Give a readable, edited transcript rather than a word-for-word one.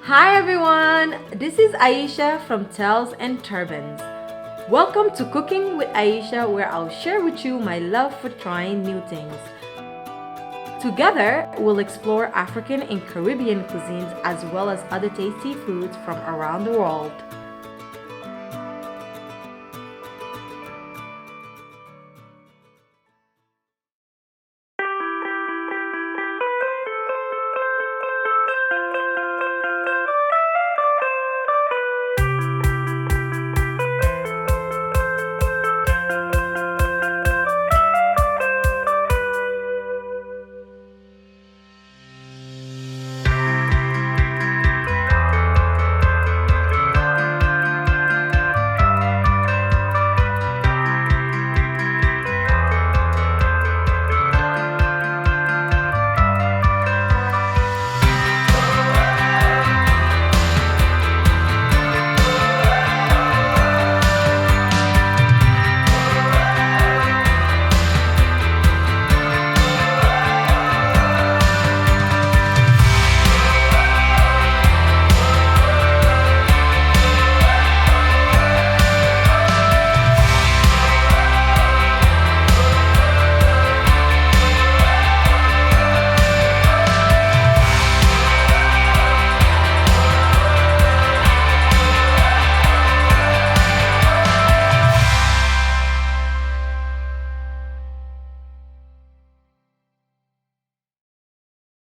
Hi everyone, this is Aisha from Talesandturbans. Welcome to Cooking with Aisha, where I'll share with you my love for trying new things. Together, we'll explore African and Caribbean cuisines as well as other tasty foods from around the world.